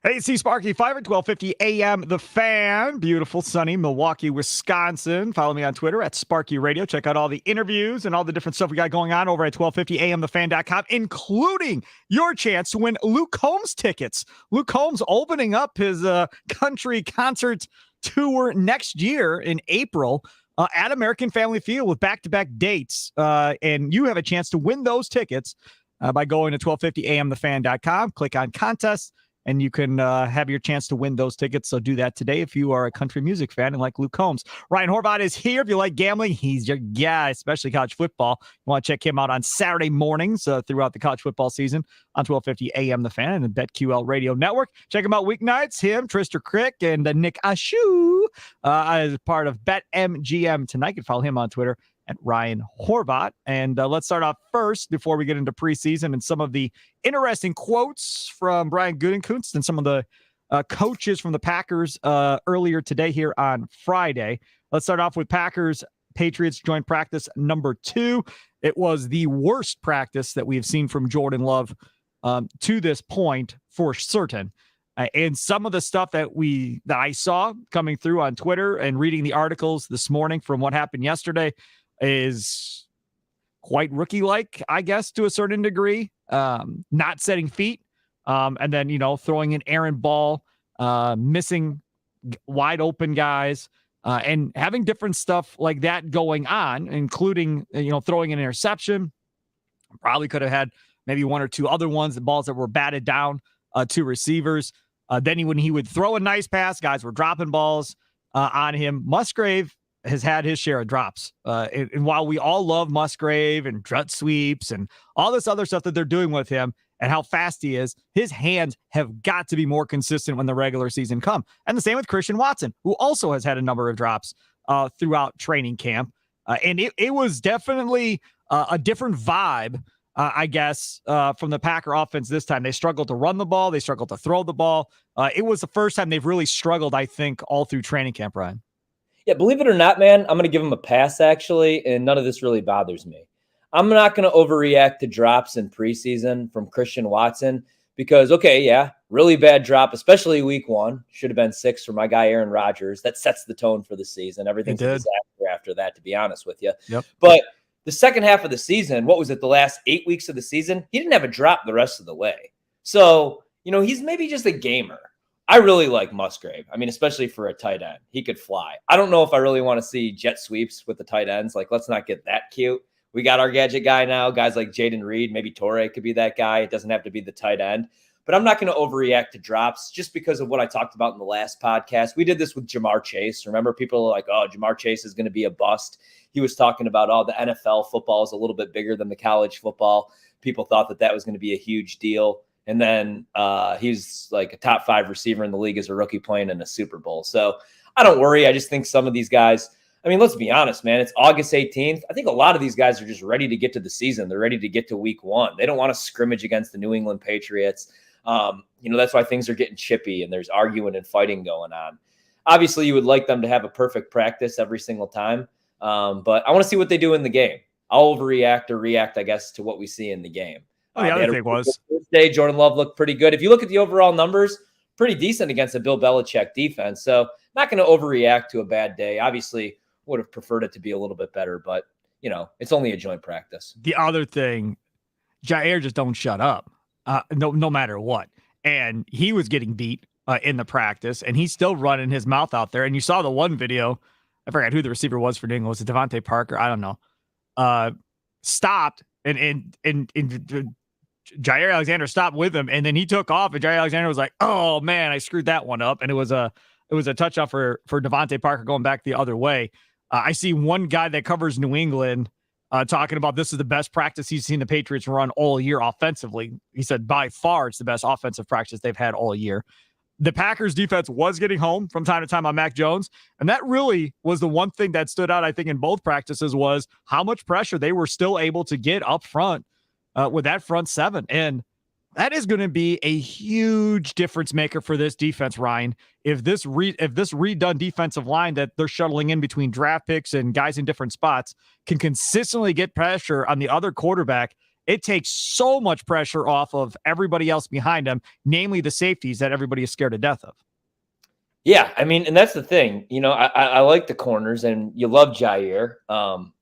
Hey, see Sparky, Fifer, 1250 AM, The Fan. Beautiful, sunny Milwaukee, Wisconsin. Follow me on Twitter at Sparky Radio. Check out all the interviews and all the different stuff we got going on over at 1250amthefan.com, including your chance to win Luke Combs tickets. Luke Combs opening up his country concert tour next year in April at American Family Field with back-to-back dates. And you have a chance to win those tickets by going to 1250amthefan.com. Click on contests, and you can have your chance to win those tickets. So do that today if you are a country music fan and like Luke Combs. Ryan Horvat is here. If you like gambling, he's your guy, especially college football. You want to check him out on Saturday mornings throughout the college football season on 1250 AM The Fan and the BetQL Radio Network. Check him out weeknights. Him, Trister Crick, and Nick Ashu as part of BetMGM tonight. You can follow him on Twitter at Ryan Horvat. And let's start off first before we get into preseason and some of the interesting quotes from Brian Gutekunst and some of the coaches from the Packers earlier today here on Friday. Let's start off with Packers Patriots joint practice number 2. It was the worst practice that we have seen from Jordan Love to this point for certain. And some of the stuff that I saw coming through on Twitter and reading the articles this morning from what happened yesterday is quite rookie-like, I guess, to a certain degree. Not setting feet, and then, throwing an errant ball, missing wide open guys, and having different stuff like that going on, including, throwing an interception. Probably could have had maybe one or two other ones, the balls that were batted down to receivers. Then when he would throw a nice pass, guys were dropping balls on him. Musgrave has had his share of drops. And while we all love Musgrave and jet sweeps and all this other stuff that they're doing with him and how fast he is, his hands have got to be more consistent when the regular season come. And the same with Christian Watson, who also has had a number of drops throughout training camp. And it was definitely a different vibe, I guess, from the Packer offense this time. They struggled to run the ball. They struggled to throw the ball. It was the first time they've really struggled, I think, all through training camp, Ryan. Yeah, believe it or not, man, I'm going to give him a pass, actually, and none of this really bothers me. I'm not going to overreact to drops in preseason from Christian Watson because, okay, yeah, really bad drop, especially week 1. Should have been 6 for my guy Aaron Rodgers. That sets the tone for the season. Everything's a disaster after that, to be honest with you. Yep. But the second half of the season, what was it, the last 8 weeks of the season? He didn't have a drop the rest of the way. So, he's maybe just a gamer. I really like Musgrave. I mean, especially for a tight end. He could fly. I don't know if I really want to see jet sweeps with the tight ends. Like, let's not get that cute. We got our gadget guy now, guys like Jaden Reed. Maybe Torrey could be that guy. It doesn't have to be the tight end. But I'm not going to overreact to drops just because of what I talked about in the last podcast. We did this with Jamar Chase. Remember, people are like, oh, Jamar Chase is going to be a bust. He was talking about, the NFL football is a little bit bigger than the college football. People thought that was going to be a huge deal. And then he's like a top 5 receiver in the league as a rookie playing in a Super Bowl. So I don't worry. I just think some of these guys, I mean, let's be honest, man. It's August 18th. I think a lot of these guys are just ready to get to the season. They're ready to get to week 1. They don't want to scrimmage against the New England Patriots. That's why things are getting chippy and there's arguing and fighting going on. Obviously, you would like them to have a perfect practice every single time. But I want to see what they do in the game. I'll overreact or react, I guess, to what we see in the game. The other thing was Thursday, Jordan Love looked pretty good. If you look at the overall numbers, pretty decent against a Bill Belichick defense. So not going to overreact to a bad day. Obviously, would have preferred it to be a little bit better, but it's only a joint practice. The other thing, Jair just don't shut up, no matter what. And he was getting beat in the practice, and he's still running his mouth out there. And you saw the one video. I forgot who the receiver was for New England. Was it Devontae Parker? I don't know. Stopped and Jair Alexander stopped with him, and then he took off, and Jair Alexander was like, oh man, I screwed that one up. And it was a touchdown for Devontae Parker going back the other way. I see one guy that covers New England talking about this is the best practice he's seen the Patriots run all year offensively. He said by far it's the best offensive practice they've had all year. The Packers defense was getting home from time to time on Mac Jones. And that really was the one thing that stood out, I think, in both practices was how much pressure they were still able to get up front with that front 7. And that is going to be a huge difference maker for this defense, Ryan. If this redone defensive line that they're shuttling in between draft picks and guys in different spots can consistently get pressure on the other quarterback it takes so much pressure off of everybody else behind him, namely the safeties that everybody is scared to death of. Yeah, I mean, and that's the thing. I like the corners, and you love Jair,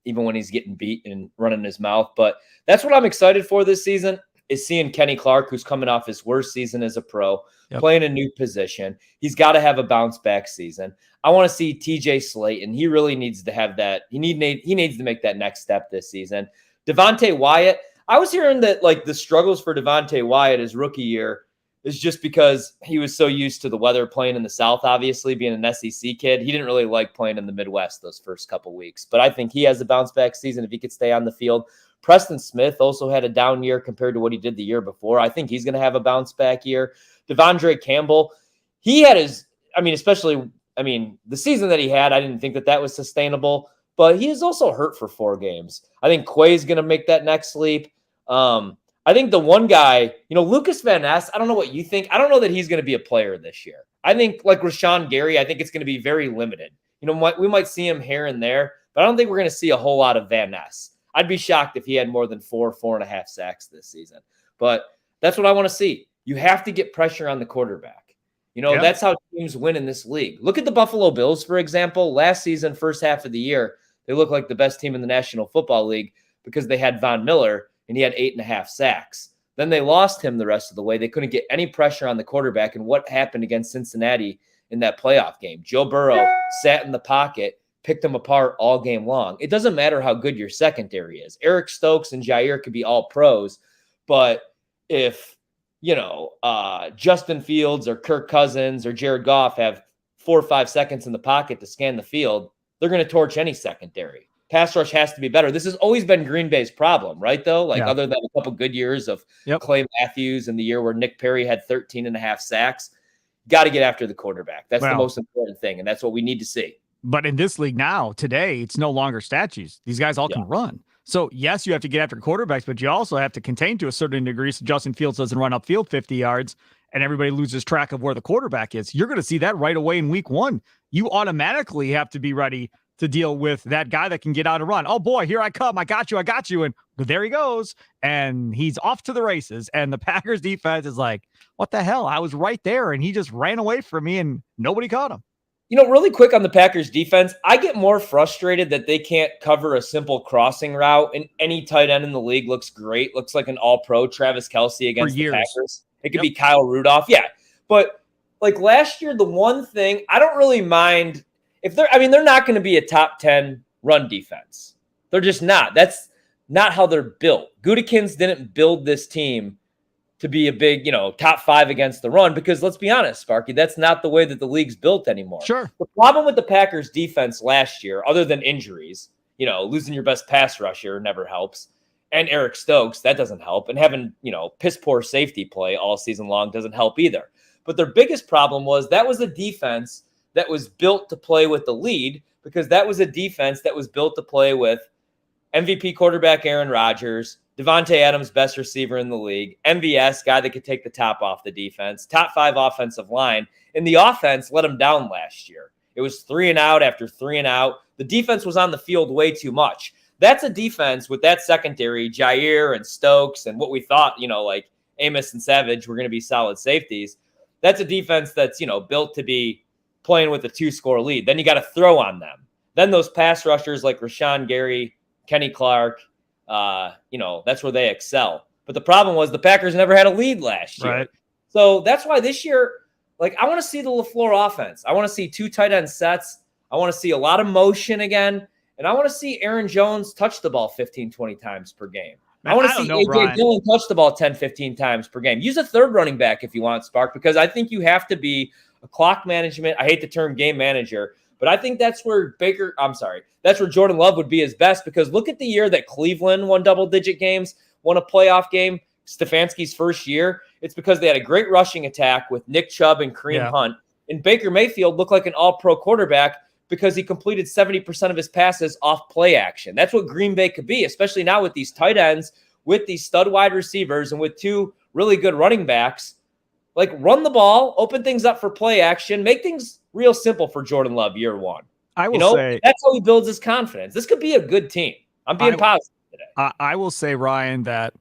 even when he's getting beat and running his mouth. But that's what I'm excited for this season, is seeing Kenny Clark, who's coming off his worst season as a pro, playing a new position. He's got to have a bounce-back season. I want to see TJ Slayton. He really needs to have that. He needs to make that next step this season. Devontae Wyatt, I was hearing that like the struggles for Devontae Wyatt his rookie year is just because he was so used to the weather playing in the South, obviously being an SEC kid. He didn't really like playing in the Midwest those first couple weeks. But I think he has a bounce-back season if he could stay on the field. Preston Smith also had a down year compared to what he did the year before. I think he's going to have a bounce-back year. Devondre Campbell, he had his – the season that he had, I didn't think that was sustainable. But he is also hurt for 4 games. I think Quay's going to make that next leap. I think the one guy, Lucas Van Ness, I don't know what you think. I don't know that he's going to be a player this year. I think like Rashawn Gary, I think it's going to be very limited. We might see him here and there, but I don't think we're going to see a whole lot of Van Ness. I'd be shocked if he had more than 4.5 sacks this season. But that's what I want to see. You have to get pressure on the quarterback. That's how teams win in this league. Look at the Buffalo Bills, for example. Last season, first half of the year, they looked like the best team in the National Football League because they had Von Miller, and he had 8.5 sacks. Then they lost him the rest of the way. They couldn't get any pressure on the quarterback. And what happened against Cincinnati in that playoff game? Joe Burrow sat in the pocket, picked them apart all game long. It doesn't matter how good your secondary is. Eric Stokes and Jair could be all pros, but if, Justin Fields or Kirk Cousins or Jared Goff have 4 or 5 seconds in the pocket to scan the field, they're going to torch any secondary. Pass rush has to be better. This has always been Green Bay's problem, right, though? Other than a couple good years of Clay Matthews and the year where Nick Perry had 13.5 sacks, got to get after the quarterback. That's the most important thing, and that's what we need to see. But in this league now, today, it's no longer statues. These guys all can run. So, yes, you have to get after quarterbacks, but you also have to contain to a certain degree so Justin Fields doesn't run upfield 50 yards and everybody loses track of where the quarterback is. You're going to see that right away in week 1. You automatically have to be ready to deal with that guy that can get out and run. Oh boy, here I come. I got you. And there he goes. And he's off to the races. And the Packers defense is like, what the hell? I was right there. And he just ran away from me and nobody caught him. Really quick on the Packers defense, I get more frustrated that they can't cover a simple crossing route, and any tight end in the league looks great. Looks like an all-pro Travis Kelce against the Packers. It could be Kyle Rudolph. Yeah. But like last year, the one thing I don't really mind if they're not going to be a top 10 run defense. They're just not. That's not how they're built. Gutekunst didn't build this team to be a big, top 5 against the run, because let's be honest, Sparky, that's not the way that the league's built anymore. Sure. The problem with the Packers defense last year, other than injuries, losing your best pass rusher never helps. And Eric Stokes, that doesn't help. And having, piss poor safety play all season long doesn't help either. But their biggest problem was that was a defense that was built to play with the lead, because that was a defense that was built to play with MVP quarterback Aaron Rodgers, Devontae Adams, best receiver in the league, MVS, guy that could take the top off the defense, top 5 offensive line. And the offense let them down last year. It was 3 and out after 3 and out. The defense was on the field way too much. That's a defense with that secondary, Jair and Stokes, and what we thought, like Amos and Savage were going to be solid safeties. That's a defense that's, built to be playing with a 2-score lead. Then you got to throw on them. Then those pass rushers like Rashawn Gary, Kenny Clark, that's where they excel. But the problem was the Packers never had a lead last year. Right. So that's why this year, I want to see the LaFleur offense. I want to see 2 tight end sets. I want to see a lot of motion again. And I want to see Aaron Jones touch the ball 15, 20 times per game. I want to see A.J. Dillon touch the ball 10, 15 times per game. Use a third running back if you want, Spark, because I think you have to be a clock management. I hate the term game manager, but I think that's where that's where Jordan Love would be his best, because look at the year that Cleveland won double-digit games, won a playoff game, Stefanski's first year. It's because they had a great rushing attack with Nick Chubb and Kareem Hunt. And Baker Mayfield looked like an all-pro quarterback because he completed 70% of his passes off play action. That's what Green Bay could be, especially now with these tight ends, with these stud wide receivers, and with 2 really good running backs. Run the ball, open things up for play action, make things real simple for Jordan Love year 1. I will say that's how he builds his confidence. This could be a good team. I'm being positive today. I will say, Ryan, that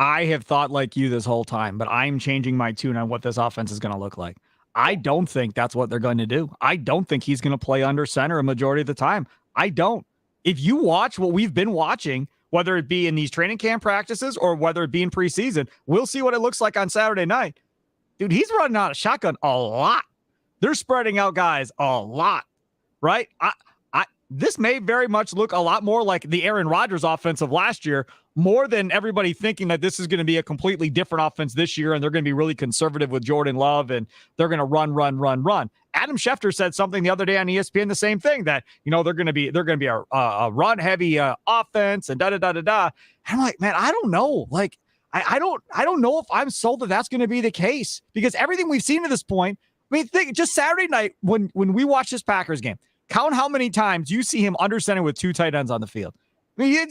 I have thought like you this whole time, but I'm changing my tune on what this offense is going to look like. I don't think that's what they're going to do. I don't think he's going to play under center a majority of the time. I don't. If you watch what we've been watching, whether it be in these training camp practices or whether it be in preseason, we'll see what it looks like on Saturday night. Dude, he's running out of shotgun a lot. They're spreading out guys a lot, right? This may very much look a lot more like the Aaron Rodgers offense of last year, more than everybody thinking that this is going to be a completely different offense this year and they're going to be really conservative with Jordan Love and they're going to run. Adam Schefter said something the other day on ESPN, the same thing, that, they're going to be a run heavy offense and da. I'm like, man, I don't know. Like, I don't know if I'm sold that that's going to be the case, because everything we've seen to this point, I mean, think just Saturday night when we watch this Packers game, count how many times you see him under center with two tight ends on the field. I mean,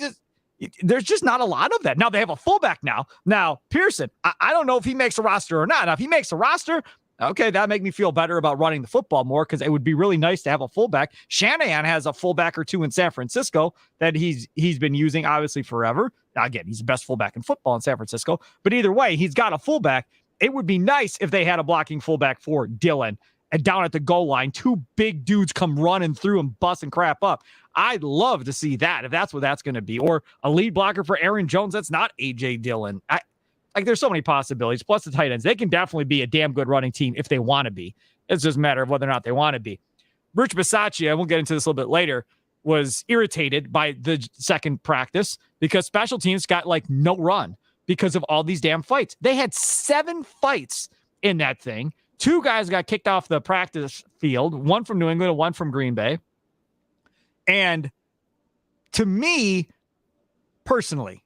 there's just not a lot of that. Now they have a fullback now. Now, Pearson, I don't know if he makes a roster or not. Now, if he makes a roster, okay, that'd make me feel better about running the football more, because it would be really nice to have a fullback. Shanahan has a fullback or two in San Francisco that he's been using, obviously, forever. Now, again, he's the best fullback in football in San Francisco. But either way, he's got a fullback. It would be nice if they had a blocking fullback for Dylan. And down at the goal line, two big dudes come running through and busting crap up. I'd love to see that, if that's what that's going to be. Or a lead blocker for Aaron Jones that's not A.J. Dillon. There's so many possibilities. Plus the tight ends. They can definitely be a damn good running team if they want to be. It's just a matter of whether or not they want to be. Rich Bisaccia, and we'll get into this a little bit later, was irritated by the second practice because special teams got no run because of all these damn fights. They had 7 fights in that thing. 2 guys got kicked off the practice field, one from New England and one from Green Bay. And to me, personally,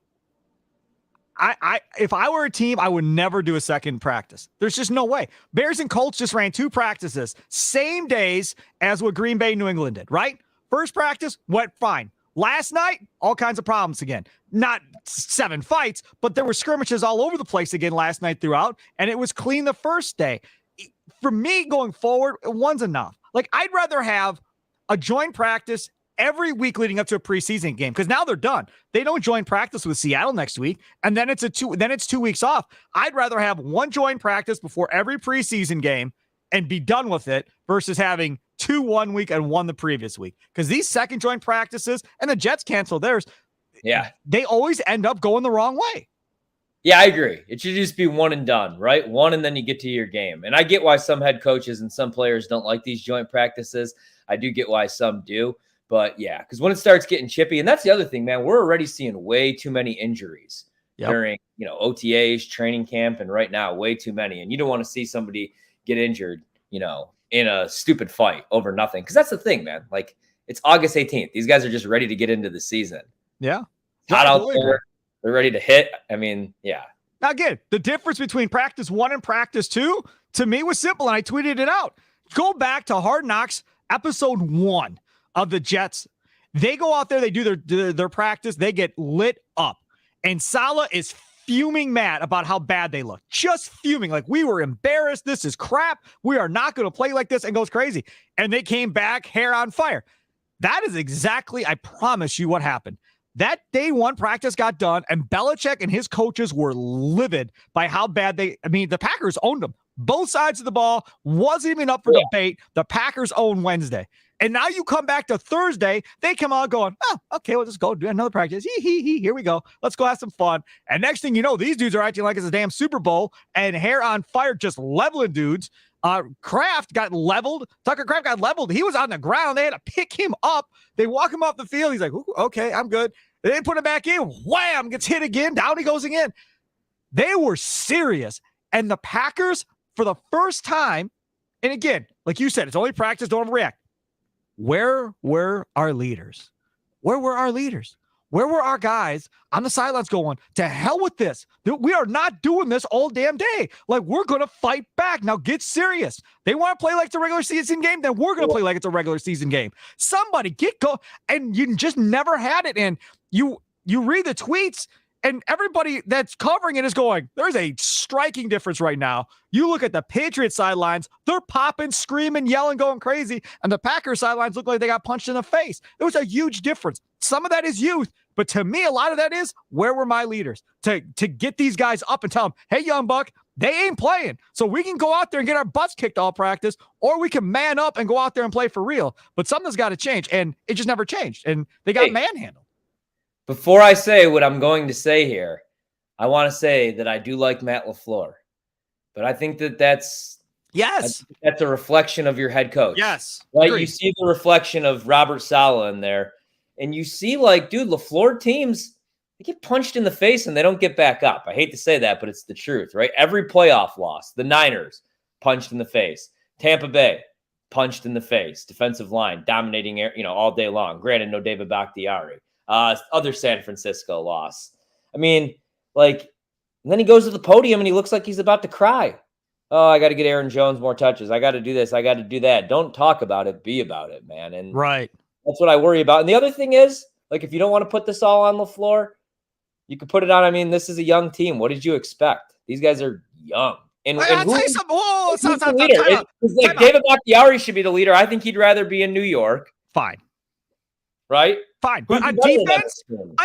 if I were a team, I would never do a second practice. There's just no way. Bears and Colts just ran 2 practices, same days as what Green Bay and New England did, right? First practice went fine. Last night, all kinds of problems again. Not 7 fights, but there were skirmishes all over the place again last night throughout, and it was clean the first day. For me, going forward, one's enough. I'd rather have a joint practice every week leading up to a preseason game, because now they're done. They don't join practice with Seattle next week, and then it's 2 weeks off. I'd rather have one joint practice before every preseason game and be done with it versus having 2 1 week and 1 the previous week. Because these second joint practices, and the Jets cancel theirs, they always end up going the wrong way. Yeah, I agree. It should just be 1 and done, right? 1 and then you get to your game. And I get why some head coaches and some players don't like these joint practices. I do get why some do. But yeah, because when it starts getting chippy, and that's the other thing, man, we're already seeing way too many injuries during, OTAs, training camp, and right now, way too many. And you don't want to see somebody get injured, in a stupid fight over nothing. Because that's the thing, man. It's August 18th. These guys are just ready to get into the season. Yeah. Hot out there. They're ready to hit. I mean, yeah. Now, again, the difference between practice 1 and practice 2, to me, was simple, and I tweeted it out. Go back to Hard Knocks, episode 1 of the Jets. They go out there, they do their practice, they get lit up. And Saleh is fuming mad about how bad they look. Just fuming. We were embarrassed. This is crap. We are not going to play like this, and goes crazy. And they came back, hair on fire. That is exactly, I promise you, what happened. That day 1 practice got done, and Belichick and his coaches were livid by how bad the Packers owned them. Both sides of the ball, wasn't even up for debate. The Packers own Wednesday. And now you come back to Thursday, they come out going, oh, okay, we'll just go do another practice. Here we go. Let's go have some fun. And next thing you know, these dudes are acting like it's a damn Super Bowl, and hair on fire, just leveling dudes. Kraft got leveled. Tucker Kraft got leveled. He was on the ground. They had to pick him up. They walk him off the field. He's like, okay, I'm good. They didn't put him back in. Wham! Gets hit again. Down he goes again. They were serious. And the Packers, for the first time, and again, like you said, it's only practice, don't overreact. Where were our leaders? Where were our leaders? Where were our guys on the sidelines going, to hell with this? We are not doing this all damn day. We're going to fight back. Now get serious. They want to play like it's a regular season game, then we're going to play like it's a regular season game. Somebody get go. And you just never had it. And you read the tweets, and everybody that's covering it is going, there's a striking difference right now. You look at the Patriots sidelines, they're popping, screaming, yelling, going crazy. And the Packers sidelines look like they got punched in the face. There was a huge difference. Some of that is youth, But to me, a lot of that is, where were my leaders to get these guys up and tell them, hey, young buck, they ain't playing. So we can go out there and get our butts kicked all practice, or we can man up and go out there and play for real. But something's got to change, and it just never changed. And they got manhandled. Before I say what I'm going to say here, I want to say that I do like Matt LaFleur. But I think that's a reflection of your head coach. Yes. Right? Agreed. You see the reflection of Robert Saleh in there. And you see, like, dude, LaFleur teams, they get punched in the face and they don't get back up. I hate to say that, but it's the truth, right? Every playoff loss, the Niners, punched in the face. Tampa Bay, punched in the face. Defensive line, dominating, all day long. Granted, no David Bakhtiari. Other San Francisco loss. I mean, like, and then he goes to the podium and he looks like he's about to cry. Oh, I got to get Aaron Jones more touches. I got to do this. I got to do that. Don't talk about it. Be about it, man. And right. That's what I worry about. And the other thing is, like, if you don't want to put this all on LaFleur, you could put it on. I mean, this is a young team. What did you expect? These guys are young. And I'll tell you something. Whoa, stop. Like, David Bakhtiari should be the leader. I think he'd rather be in New York. Fine. Right? Fine. But on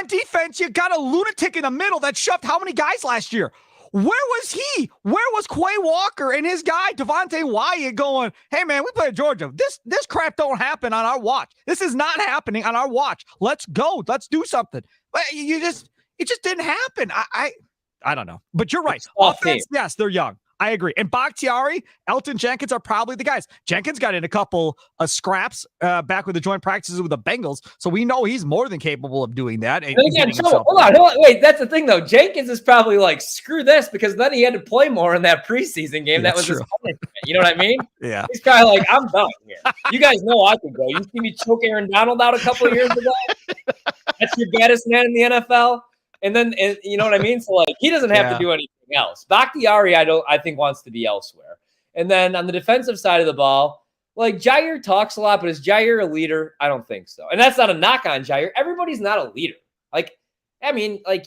defense, you got a lunatic in the middle that shoved how many guys last year? Where was he? Where was Quay Walker and his guy, Devontae Wyatt, going, hey, man, we play at Georgia. This crap don't happen on our watch. This is not happening on our watch. Let's go. Let's do something. But it just didn't happen. I don't know. But you're right. Offense, yes, they're young. I agree. And Bakhtiari, Elton Jenkins are probably the guys. Jenkins got in a couple of scraps back with the joint practices with the Bengals, so we know he's more than capable of doing that. And again, hold on. Wait, that's the thing, though. Jenkins is probably like, screw this, because then he had to play more in that preseason game. That was his punishment. You know what I mean? Yeah. He's probably like, I'm done here. You guys know I can go. You see me choke Aaron Donald out a couple of years ago? That's your baddest man in the NFL. And then, you know what I mean? So, like, he doesn't have to do anything else. Bakhtiari, I think, wants to be elsewhere. And then on the defensive side of the ball, like, Jair talks a lot, but is Jair a leader? I don't think so. And that's not a knock on Jair. Everybody's not a leader. Like, I mean, like,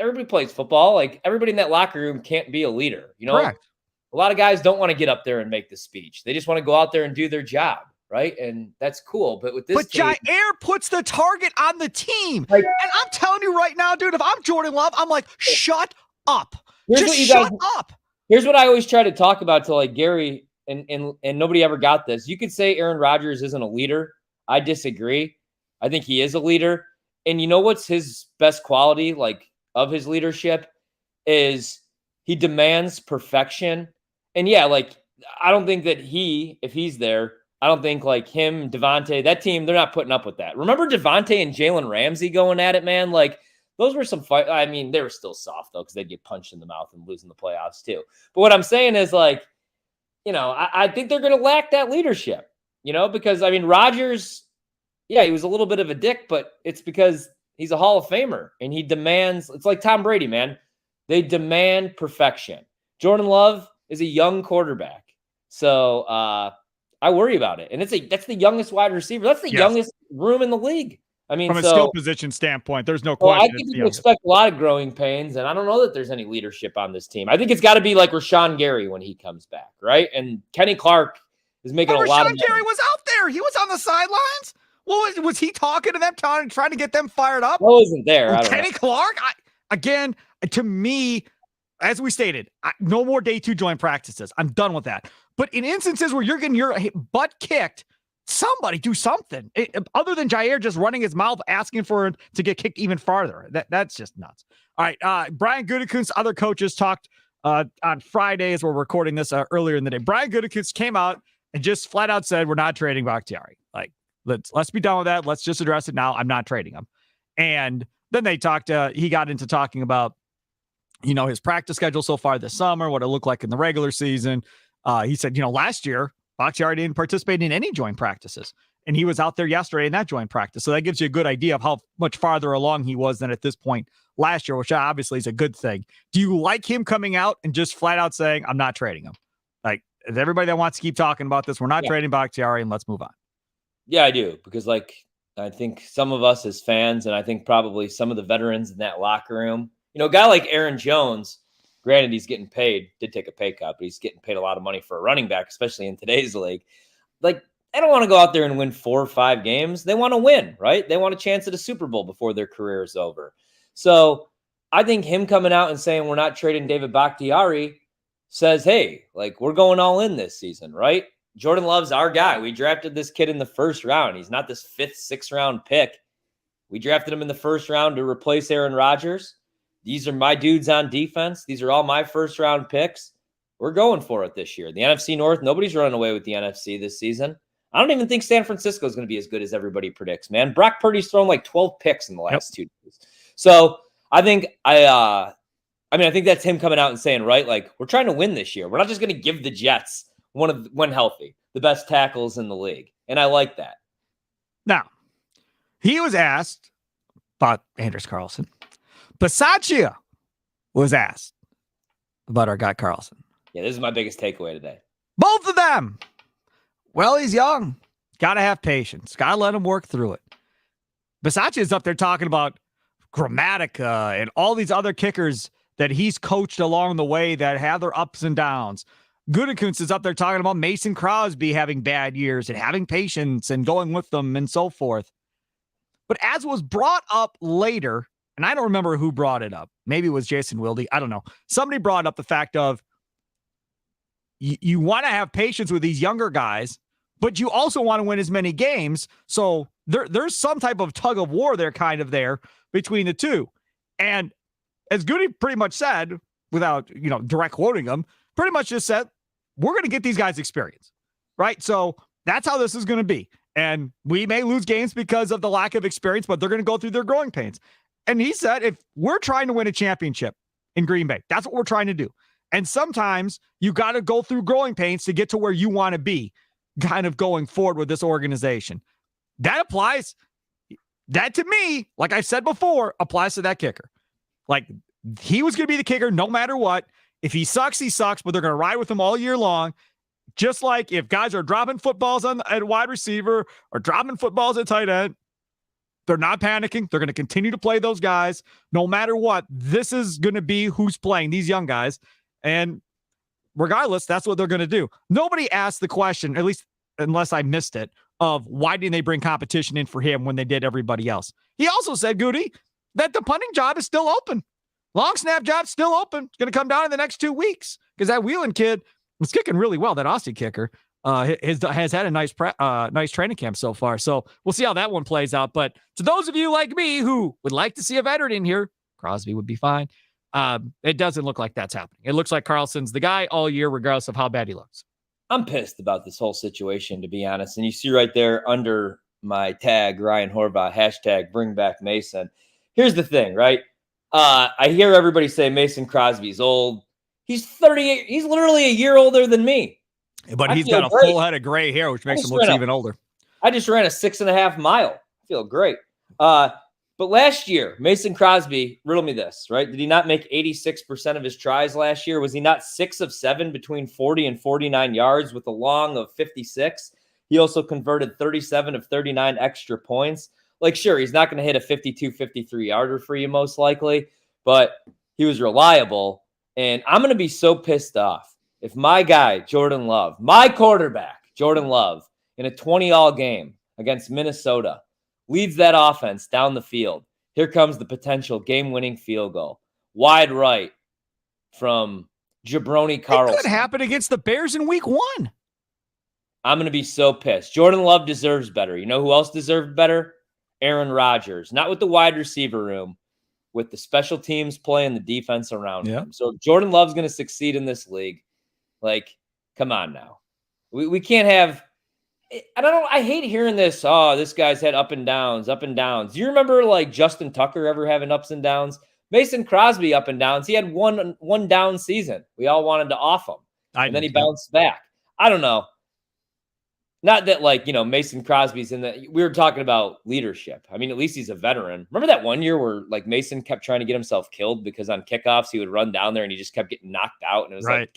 everybody plays football. Like, everybody in that locker room can't be a leader. Correct. A lot of guys don't want to get up there and make the speech. They just want to go out there and do their job. Right. And that's cool. But with this team, Jair puts the target on the team. And I'm telling you right now, dude, if I'm Jordan Love, I'm like, shut up. Just shut up. Here's what I always try to talk about to, like, Gary, and nobody ever got this. You could say Aaron Rodgers isn't a leader. I disagree. I think he is a leader. And you know what's his best quality, like, of his leadership is he demands perfection. And yeah, like, I don't think that if he's there, I don't think, like, him, Devontae, that team, they're not putting up with that. Remember Devontae and Jalen Ramsey going at it, man? Like, those were some fight. I mean, they were still soft, though, because they'd get punched in the mouth and lose in the playoffs, too. But what I'm saying is, like, I think they're going to lack that leadership, because, I mean, Rodgers, yeah, he was a little bit of a dick, but it's because he's a Hall of Famer, and he demands, it's like Tom Brady, man. They demand perfection. Jordan Love is a young quarterback. So, I worry about it. And that's the youngest wide receiver. That's the youngest room in the league. I mean, from a skill position standpoint, there's no question. I think you can expect a lot of growing pains, and I don't know that there's any leadership on this team. I think it's got to be like Rashawn Gary when he comes back, right? And Kenny Clark is making a lot of money. Rashawn Gary was out there. He was on the sidelines. Well, was he talking to them, trying to get them fired up? I wasn't there. Kenny Clark, again, to me, as we stated, no more day 2 joint practices. I'm done with that. But in instances where you're getting your butt kicked, somebody do something other than Jair just running his mouth asking for it to get kicked even farther. That's just nuts. All right. Brian Gutekunst, other coaches talked on Friday as we're recording this earlier in the day. Brian Gutekunst came out and just flat out said, we're not trading Bakhtiari. Like, let's be done with that. Let's just address it now. I'm not trading him. And then they he got into talking about, his practice schedule so far this summer, what it looked like in the regular season. He said, last year, Bakhtiari didn't participate in any joint practices, and he was out there yesterday in that joint practice. So that gives you a good idea of how much farther along he was than at this point last year, which obviously is a good thing. Do you like him coming out and just flat out saying, I'm not trading him? Like, everybody that wants to keep talking about this, we're not trading Bakhtiari, and let's move on. Yeah, I do. Because, like, I think some of us as fans, and I think probably some of the veterans in that locker room, a guy like Aaron Jones, granted, he's getting paid, did take a pay cut, but he's getting paid a lot of money for a running back, especially in today's league. Like, they don't want to go out there and win 4 or 5 games. They want to win, right? They want a chance at a Super Bowl before their career is over. So I think him coming out and saying we're not trading David Bakhtiari says, hey, like we're going all in this season, right? Jordan Love's our guy. We drafted this kid in the first round. He's not this 5th, 6th round pick. We drafted him in the first round to replace Aaron Rodgers. These are my dudes on defense. These are all my first round picks. We're going for it this year. The NFC North, nobody's running away with the NFC this season. I don't even think San Francisco is going to be as good as everybody predicts, man. Brock Purdy's thrown like 12 picks in the last 2 days. So I think I think that's him coming out and saying, right, like we're trying to win this year. We're not just going to give the Jets when healthy, the best tackles in the league. And I like that. Now, he was asked about Anders Carlson. Bisaccia was asked about our guy Carlson. Yeah, this is my biggest takeaway today. Both of them. Well, he's young. Got to have patience. Got to let him work through it. Bisaccia is up there talking about Grammatica and all these other kickers that he's coached along the way that have their ups and downs. Gutekunst is up there talking about Mason Crosby having bad years and having patience and going with them and so forth. But as was brought up later, and I don't remember who brought it up. Maybe it was Jason Wilde. I don't know. Somebody brought up the fact of you want to have patience with these younger guys, but you also want to win as many games. So there's some type of tug of war there between the two. And as Goody pretty much said, without, direct quoting him, pretty much just said, we're going to get these guys experience, right? So that's how this is going to be. And we may lose games because of the lack of experience, but they're going to go through their growing pains. And he said, if we're trying to win a championship in Green Bay, that's what we're trying to do. And sometimes you got to go through growing pains to get to where you want to be kind of going forward with this organization. That applies. That to me, like I said before, applies to that kicker. Like he was going to be the kicker no matter what. If he sucks, he sucks, but they're going to ride with him all year long. Just like if guys are dropping footballs at wide receiver or dropping footballs at tight end, they're not panicking. They're going to continue to play those guys no matter what. This is going to be who's playing, these young guys. And regardless, that's what they're going to do. Nobody asked the question, at least unless I missed it, of why didn't they bring competition in for him when they did everybody else. He also said, Goody, that the punting job is still open. Long snap job still open. It's going to come down in the next 2 weeks because that Wheelan kid was kicking really well. That Austin kicker has had a nice training camp so far. So we'll see how that one plays out. But to those of you like me who would like to see a veteran in here, Crosby would be fine. It doesn't look like that's happening. It looks like Carlson's the guy all year, regardless of how bad he looks. I'm pissed about this whole situation, to be honest. And you see right there under my tag, Ryan Horvat, hashtag bring back Mason. Here's the thing, right? I hear everybody say Mason Crosby's old. He's 38. He's literally a year older than me. But he's got a full head of gray hair, which makes him look even older. I just ran a 6.5 mile. I feel great. But last year, Mason Crosby, riddle me this, right? Did he not make 86% of his tries last year? Was he not 6 of 7 between 40 and 49 yards with a long of 56? He also converted 37 of 39 extra points. Like, sure, he's not going to hit a 52, 53 yarder for you most likely, but he was reliable. And I'm going to be so pissed off if my guy, Jordan Love, my quarterback, Jordan Love, in a 20-all game against Minnesota, leads that offense down the field. Here comes the potential game-winning field goal. Wide right from Jabroni Carlson. It could happen against the Bears in week 1. I'm going to be so pissed. Jordan Love deserves better. You know who else deserved better? Aaron Rodgers. Not with the wide receiver room, with the special teams play and the defense around him. So if Jordan Love's going to succeed in this league, like, come on now. We can't have – I hate hearing this, this guy's had up and downs. Do you remember, like, Justin Tucker ever having ups and downs? Mason Crosby up and downs. He had one down season. We all wanted to off him. And then he bounced back. I don't know. Not that, like, Mason Crosby's we were talking about leadership. I mean, at least he's a veteran. Remember that one year where, like, Mason kept trying to get himself killed because on kickoffs he would run down there and he just kept getting knocked out. And it was like,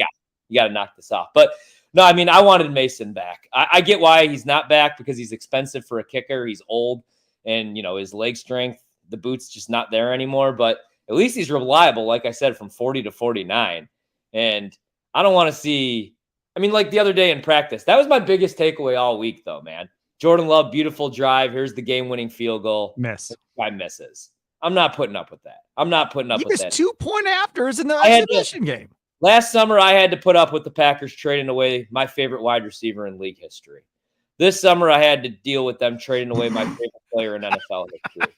you got to knock this off. But no, I mean, I wanted Mason back. I get why he's not back because he's expensive for a kicker. He's old and, his leg strength, the boot's just not there anymore. But at least he's reliable, like I said, from 40 to 49. And I don't want to see I mean, like the other day in practice, that was my biggest takeaway all week, though, man. Jordan Love, beautiful drive. Here's the game-winning field goal. Miss. The guy misses. I'm not putting up with that. I'm not putting up He with missed that. 2-point afters in the exhibition game. Last summer, I had to put up with the Packers trading away my favorite wide receiver in league history. This summer, I had to deal with them trading away my favorite player in NFL history.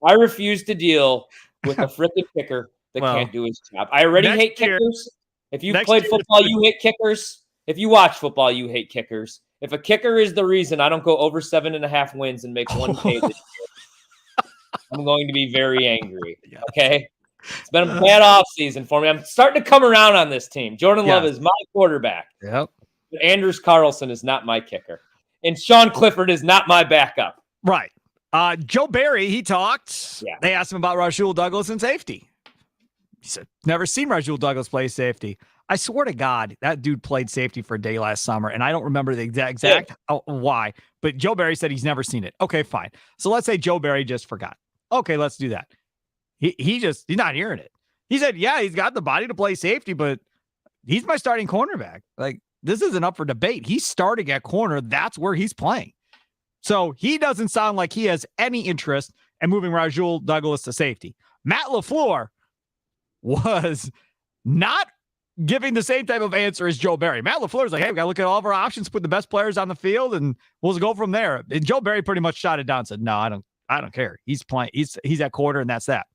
I refuse to deal with a freaking kicker that can't do his job. I already hate kickers. If you've played football, you hate kickers. If you watch football, you hate kickers. If a kicker is the reason I don't go over 7.5 wins and make 1K this year, I'm going to be very angry. Okay? It's been a bad offseason for me. I'm starting to come around on this team. Jordan Love is my quarterback. Yep. But Anders Carlson is not my kicker. And Sean Clifford is not my backup. Right. Joe Barry, he talked. Yeah. They asked him about Rasul Douglas and safety. He said, never seen Rasul Douglas play safety. I swear to God, that dude played safety for a day last summer, and I don't remember the exact why, but Joe Barry said he's never seen it. Okay, fine. So let's say Joe Barry just forgot. Okay, let's do that. He's not hearing it. He said, yeah, he's got the body to play safety, but he's my starting cornerback. Like, this isn't up for debate. He's starting at corner. That's where he's playing. So he doesn't sound like he has any interest in moving Rasul Douglas to safety. Matt LaFleur was not giving the same type of answer as Joe Barry. Matt LaFleur's like, hey, we got to look at all of our options, put the best players on the field, and we'll go from there. And Joe Barry pretty much shot it down and said, no, I don't care. He's playing. He's at quarter, and that's that.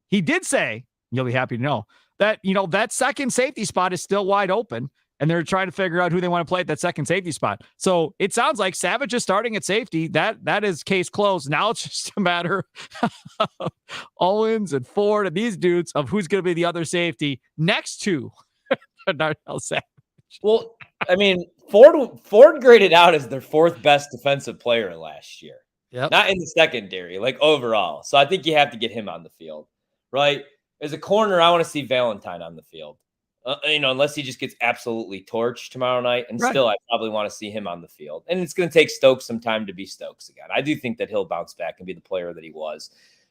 He did say, you'll be happy to know, that, that second safety spot is still wide open, and they're trying to figure out who they want to play at that second safety spot. So it sounds like Savage is starting at safety. That is case closed. Now it's just a matter of Owens and Ford and these dudes of who's going to be the other safety next to Darnell Savage. Well, I mean, Ford graded out as their 4th best defensive player last year. Yep. Not in the secondary, like overall. So I think you have to get him on the field, right? As a corner, I want to see Valentine on the field. Unless he just gets absolutely torched tomorrow night. And still, I probably want to see him on the field. And it's going to take Stokes some time to be Stokes again. I do think that he'll bounce back and be the player that he was.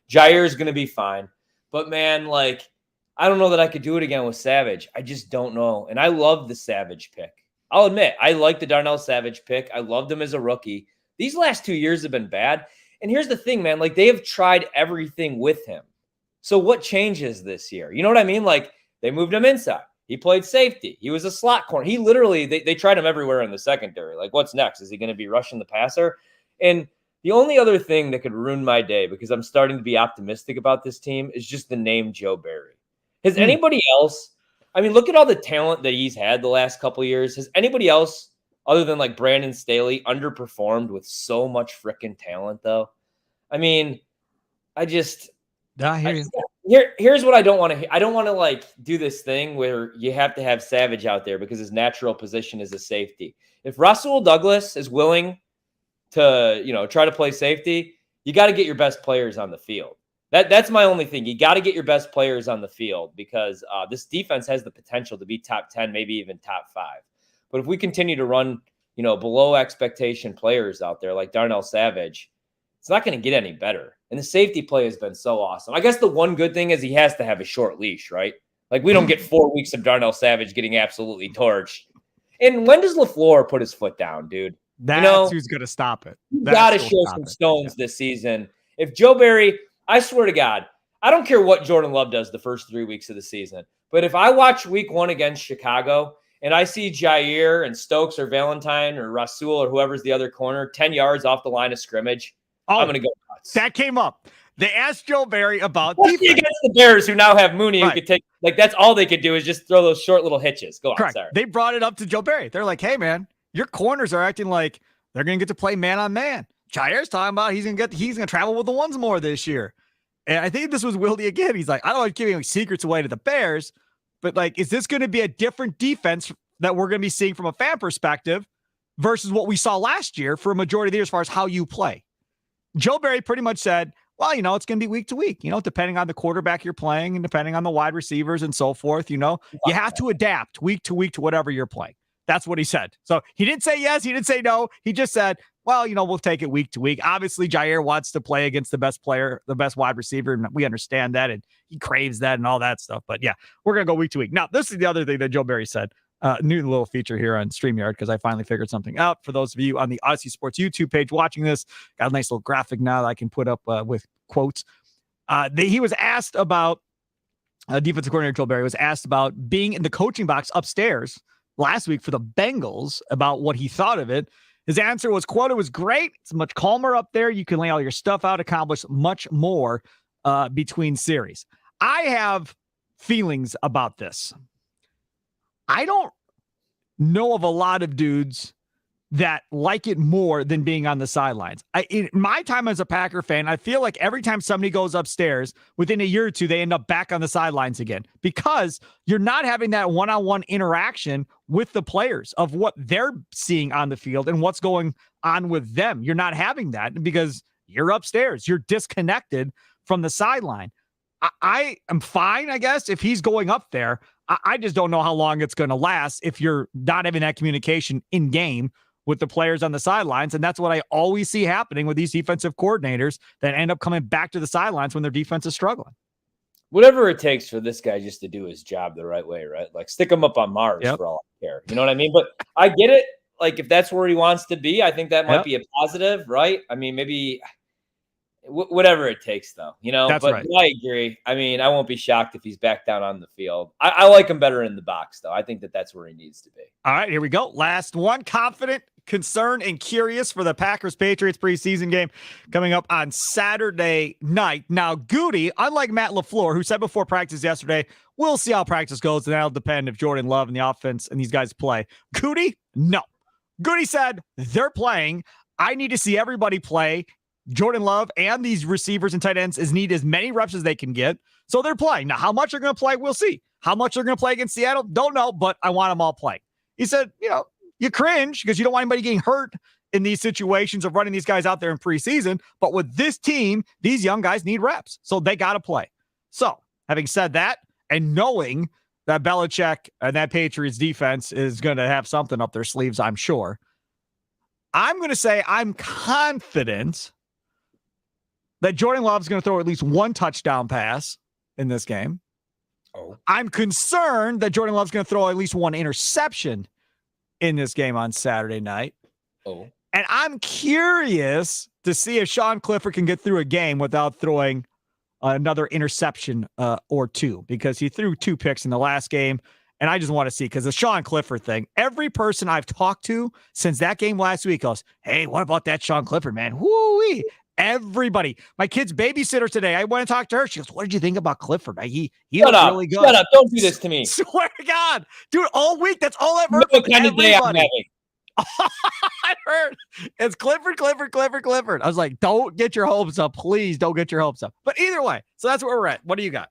Jair is going to be fine. But, man, like, I don't know that I could do it again with Savage. I just don't know. And I love the Savage pick. I'll admit, I like the Darnell Savage pick. I loved him as a rookie. These last 2 years have been bad. And here's the thing, man. Like, they have tried everything with him. So what changes this year? You know what I mean? Like, they moved him inside. He played safety. He was a slot corner. He literally, they tried him everywhere in the secondary. Like, what's next? Is he going to be rushing the passer? And the only other thing that could ruin my day, because I'm starting to be optimistic about this team, is just the name Joe Barry. Has anybody else, I mean, look at all the talent that he's had the last couple of years. Has anybody else, other than like Brandon Staley, underperformed with so much freaking talent, though? I mean, here's what I don't want to. I don't want to like do this thing where you have to have Savage out there because his natural position is a safety. If Rasul Douglas is willing to, try to play safety, you got to get your best players on the field. That's my only thing. You got to get your best players on the field because this defense has the potential to be top 10, maybe even top 5. But if we continue to run, below expectation players out there like Darnell Savage, it's not going to get any better. And the safety play has been so awesome. I guess the one good thing is he has to have a short leash, right? Like we don't get 4 weeks of Darnell Savage getting absolutely torched. And when does LaFleur put his foot down, dude? That's who's going to stop it. You got to show some stones this season. If Joe Barry, I swear to God, I don't care what Jordan Love does the first 3 weeks of the season. But if I watch week 1 against Chicago and I see Jair and Stokes or Valentine or Rasul or whoever's the other corner 10 yards off the line of scrimmage, I'm going to go nuts. That came up. They asked Joe Barry about defense. Against the Bears who now have Mooney who could take, like that's all they could do is just throw those short little hitches. Go on, correct. Sorry. They brought it up to Joe Barry. They're like, hey, man, your corners are acting like they're going to get to play man on man. Jair's talking about he's going to travel with the ones more this year. And I think this was Wildy again. He's like, I don't want to give any secrets away to the Bears, but like, is this going to be a different defense that we're going to be seeing from a fan perspective versus what we saw last year for a majority of the year as far as how you play? Joe Barry pretty much said, well, it's going to be week to week, depending on the quarterback you're playing and depending on the wide receivers and so forth, you have to adapt week to whatever you're playing. That's what he said. So he didn't say yes. He didn't say no. He just said, well, we'll take it week to week. Obviously, Jair wants to play against the best player, the best wide receiver. And we understand that. And he craves that and all that stuff. But yeah, we're going to go week to week. Now, this is the other thing that Joe Barry said. new little feature here on StreamYard because I finally figured something out. For those of you on the Odyssey Sports YouTube page watching this, got a nice little graphic now that I can put up with quotes. He was asked about, defensive coordinator Joel Berry was asked about being in the coaching box upstairs last week for the Bengals, about what he thought of it. His answer was, quote, "It was great. It's much calmer up there. You can lay all your stuff out, accomplish much more between series." I have feelings about this. I don't know of a lot of dudes that like it more than being on the sidelines. In my time as a Packer fan, I feel like every time somebody goes upstairs, within a year or two, they end up back on the sidelines again, because you're not having that one-on-one interaction with the players of what they're seeing on the field and what's going on with them. You're not having that because you're upstairs. You're disconnected from the sideline. I am fine, I guess, if he's going up there. I just don't know how long it's going to last if you're not having that communication in game with the players on the sidelines. And that's what I always see happening with these defensive coordinators that end up coming back to the sidelines when their defense is struggling. Whatever it takes for this guy just to do his job the right way, right? Like, stick him up on Mars for all I care. You know what I mean? But I get it. Like, if that's where he wants to be, I think that might be a positive, right? I mean, maybe whatever it takes, though, you know. That's but right. I agree. I mean, I won't be shocked if he's back down on the field. I like him better in the box, though. I think that's where he needs to be. All right, here we go. Last one. Confident, concerned, and curious for the Packers Patriots preseason game coming up on Saturday night. Now, Goody, unlike Matt LaFleur, who said before practice yesterday, we'll see how practice goes, and that'll depend if Jordan Love and the offense and these guys play. Goody, no. Goody said, they're playing. I need to see everybody play. Jordan Love and these receivers and tight ends need as many reps as they can get. So they're playing. Now, how much they're going to play, we'll see. How much they're going to play against Seattle, don't know, but I want them all playing. He said, you cringe because you don't want anybody getting hurt in these situations of running these guys out there in preseason. But with this team, these young guys need reps. So they got to play. So having said that, and knowing that Belichick and that Patriots defense is going to have something up their sleeves, I'm sure, I'm going to say I'm confident that Jordan Love's going to throw at least one touchdown pass in this game. Oh. I'm concerned that Jordan Love's going to throw at least one interception in this game on Saturday night. Oh. And I'm curious to see if Sean Clifford can get through a game without throwing another interception or two, because he threw 2 picks in the last game. And I just want to see, because the Sean Clifford thing, every person I've talked to since that game last week goes, hey, what about that Sean Clifford, man? Woo-wee. Everybody. My kid's babysitter today, I went and talked to her. She goes, what did you think about Clifford? He looked really good. Shut up. Don't do this to me. Swear to God. Dude, all week, that's all I've heard No from kind of day I'm everybody. having. I heard it's Clifford. I was like, don't get your hopes up. Please don't get your hopes up. But either way, so that's where we're at. What do you got?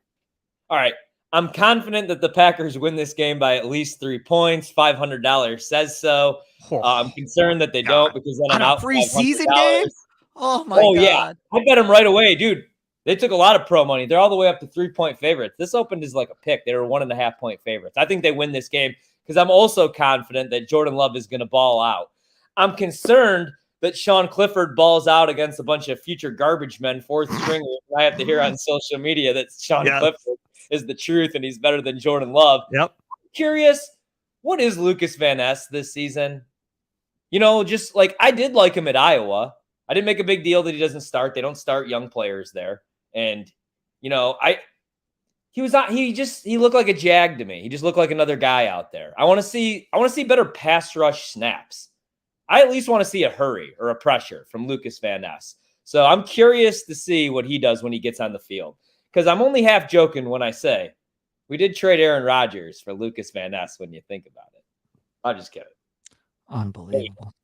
All right. I'm confident that the Packers win this game by at least 3 points. $500 says so. I'm concerned that they don't, because then I'm on out a preseason $500. game. Oh my God. Yeah. I bet them right away, dude. They took a lot of pro money. They're all the way up to 3-point favorites. This opened as like a pick. They were 1.5-point favorites. I think they win this game because I'm also confident that Jordan Love is going to ball out. I'm concerned that Sean Clifford balls out against a bunch of future garbage men, 4th stringers. I have to hear on social media that Sean Clifford is the truth and he's better than Jordan Love. Yep. Curious, what is Lucas Van Ness this season? Just like, I did like him at Iowa. I didn't make a big deal that he doesn't start. They don't start young players there. And, he looked like a jag to me. He just looked like another guy out there. I want to see better pass rush snaps. I at least want to see a hurry or a pressure from Lucas Van Ness. So I'm curious to see what he does when he gets on the field. Because I'm only half joking when I say we did trade Aaron Rodgers for Lucas Van Ness when you think about it. I'm just kidding. Unbelievable.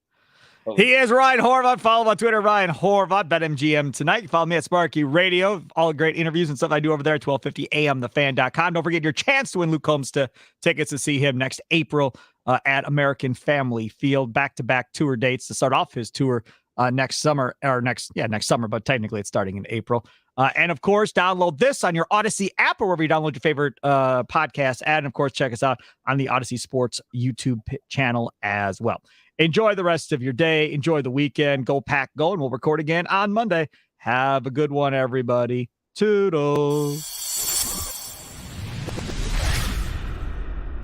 He is Ryan Horvat. Follow him on Twitter, Ryan Horvat, BetMGM tonight. You follow me at Sparky Radio. All the great interviews and stuff I do over there at 1250 amthefan.com. Don't forget your chance to win Luke Combs tickets to see him next April at American Family Field. Back-to-back tour dates to start off his tour next summer, but technically it's starting in April. And of course, download this on your Odyssey app or wherever you download your favorite podcast ad. And of course, check us out on the Odyssey Sports YouTube channel as well. Enjoy the rest of your day. Enjoy the weekend. Go Pack, go, and we'll record again on Monday. Have a good one, everybody. Toodles.